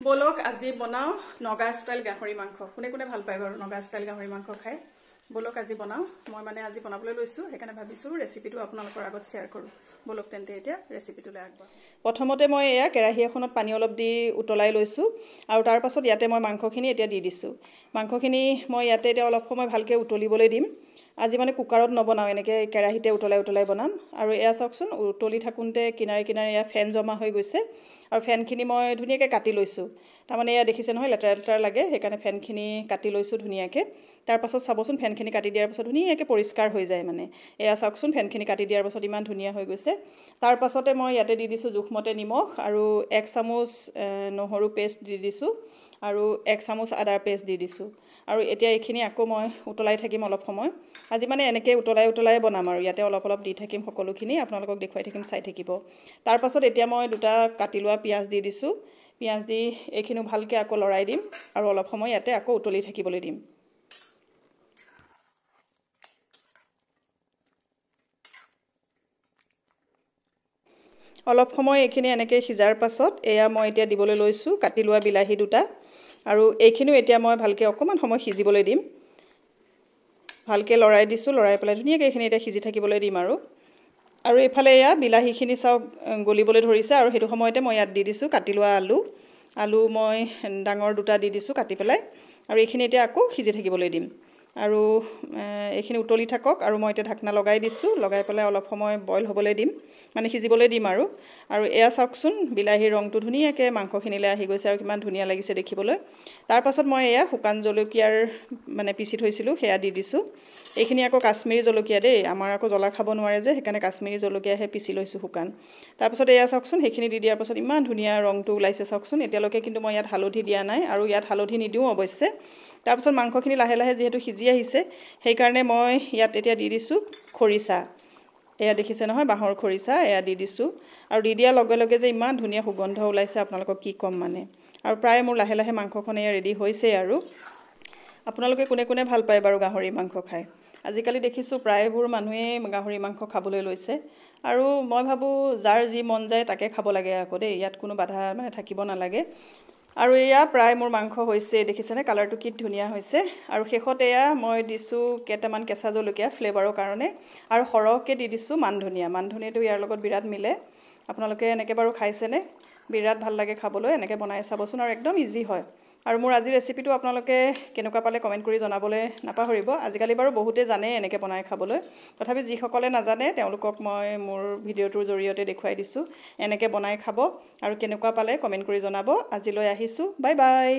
বলক আজি বনাও নগা স্টাইল গাহৰি মাংস কোনে কোনে ভাল পায় বাৰু নগা স্টাইল গাহৰি মাংস খাই বলক আজি বনাও মই মানে আজি বনাবলৈ লৈছো সেইকাৰণে ভাবিছো ৰেচিপিটো আপোনালোকৰ আগত শেয়াৰ কৰো বলক তেন্তে এতিয়া ৰেচিপিটোলৈ আগবাঢ়ো প্ৰথমতে মই এয়া কেৰাহী এখনত পানী অলপ দি উতলাই লৈছো আৰু তাৰ পাছত ইয়াতে মই মাংসখিনি এতিয়া দি দিছো মাংসখিনি মই ইয়াতে এতিয়া অলপ সময় ভালকে উতলিবলৈ দিম আজি মানে কুকাৰত নবনাও এনেকে কেৰাহীতে উতলাই বনাম আৰু এয়া চাওকচোন উতলি থাকুনতে কিনাৰে কিনাৰে এয়া ফেন জমা হৈ গৈছে আৰু ফেনখিনি মই ধুনিয়াকে কাটি লৈছো তাৰমানে এয়া দেখিছে নহয় লেটাৰ লাগে সেইকাৰণে ফেনখিনি কাটি লৈছো ধুনিয়াকে তাৰ পাছত চাবচোন ফেনখিনি কাটি দিয়াৰ পাছত ধুনিয়াকে পৰিষ্কাৰ হৈ যায় মানে এয়া চাওকচোন ফেনখিনি কাটি দিয়াৰ পাছত ইমান ধুনিয়া হৈ গৈছে তাৰ পাছতে মই ইয়াতে দি দিছো জুখমতে নিমখ আৰু 1 চামুচ নহৰু পেষ্ট দি দিছো আৰু 1 চামুচ আদাৰ পেষ্ট দি দিছো আৰু এতিয়া এইখিনি আকৌ মই উতলাই থাকিম অলপ সময় আজি মানে এনেকে উতলাই বনাম আৰু ইয়াতে অলপ দি থাকিম সকলোখিনি আপোনালোকক দেখুৱাই থাকিম চাই থাকিব তাৰ পাছত এতিয়া মই দুটা কাটি লোৱা পিয়াজ দি দিছো পিয়াজ দি এইখিনি ভালকে আকৌ লৰাই দিম আৰু অলপ সময় ইয়াতে আকৌ উতলি থাকিবলৈ দিম অলপ সময় এইখিনি এনেকে সিজাৰ পাছত এয়া মই এতিয়া দিবলৈ লৈছো কাটি লোৱা বিলাহী দুটা আৰু এইখিনিও এতিয়া মই ভালকে অকমান সময় সিজিবলৈ দিম ভালকে লৰাই দিছো লৰাই পেলাই ধুনিয়াকে এইখিনি এতিয়া সিজি থাকিবলৈ দিম আৰু এফালে এয়া বিলাহীখিনি চাও গলিবলৈ ধৰিছে আৰু হেতু সময়তে মই ইয়াত দি দিছো কাটি লোৱা আলু মই ডাঙৰ দুটা দি দিছো কাটি পেলাই আৰু এইখিনি এতিয়া আকৌ সিজি থাকিবলৈ দিম আৰু এইখিনি উতলি থাকক আৰু মই এতিয়া ঢাকনা লগাই দিছো লগাই পেলাই অলপ সময় বইল হ'বলৈ দিম মানে সিজিবলৈ দিম আৰু এয়া চাওকচোন বিলাহীৰ ৰংটো ধুনিয়াকে মাংসখিনিলৈ আহি গৈছে আৰু কিমান ধুনিয়া লাগিছে দেখিবলৈ তাৰ পাছত মই এয়া শুকান জলকীয়াৰ মানে পিচি থৈছিলো সেয়া দি দিছো এইখিনি আকৌ কাশ্মীৰী জলকীয়া দেই আমাৰ আকৌ জ্বলা খাব নোৱাৰে যে সেইকাৰণে কাশ্মীৰী জলকীয়াহে পিচি লৈছো শুকান তাৰ পাছত এয়া চাওকচোন সেইখিনি দি দিয়াৰ পাছত ইমান ধুনিয়া ৰংটো ওলাইছে চাওকচোন এতিয়ালৈকে কিন্তু মই ইয়াত হালধি দিয়া নাই আৰু ইয়াত হালধি নিদিও অৱশ্যে তাৰ পাছত মাংসখিনি লাহে লাহে যেহেতু সিজি আহিছে সেই কাৰণে মই ইয়াত এতিয়া দি দিছো খৰিচা এয়া দেখিছে নহয় বাহৰ খৰিচা এয়া দি দিছো আৰু দি দিয়াৰ লগে লগে যে ইমান ধুনিয়া সুগন্ধ ওলাইছে আপোনালোকক কি কম মানে আৰু প্ৰায় মোৰ লাহে লাহে মাংসখন এয়া ৰেডি হৈছে আৰু আপোনালোকে কোনে কোনে ভাল পায় বাৰু গাহৰি মাংস খাই আজিকালি দেখিছো প্ৰায়বোৰ মানুহে গাহৰি মাংস খাবলৈ লৈছে আৰু মই ভাবো যাৰ যি মন যায় তাকে খাব লাগে আকৌ দেই ইয়াত কোনো বাধা মানে থাকিব নালাগে আৰু এয়া প্ৰায় মোৰ মাংস হৈছে দেখিছেনে কালাৰটো কি ধুনিয়া হৈছে আৰু শেষত এয়া মই দিছো কেটামান কেঁচা জলকীয়া ফ্লেভাৰৰ কাৰণে আৰু সৰহকে দি দিছো মানধনিয়াটো ইয়াৰ লগত বিৰাট মিলে আপোনালোকে এনেকে বাৰু খাইছেনে বিৰাট ভাল লাগে খাবলৈ এনেকে বনাই চাবচোন আৰু একদম ইজি হয় আৰু মোৰ আজি ৰেচিপিটো আপোনালোকে কেনেকুৱা পালে কমেন্ট কৰি জনাবলৈ নাপাহৰিব আজিকালি বাৰু বহুতে জানে এনেকে বনাই খাবলৈ তথাপি যিসকলে নাজানে তেওঁলোকক মই মোৰ ভিডিওটোৰ জৰিয়তে দেখুৱাই দিছো এনেকে বনাই খাব আৰু কেনেকুৱা পালে কমেন্ট কৰি জনাব আজিলৈ আহিছো বাই বাই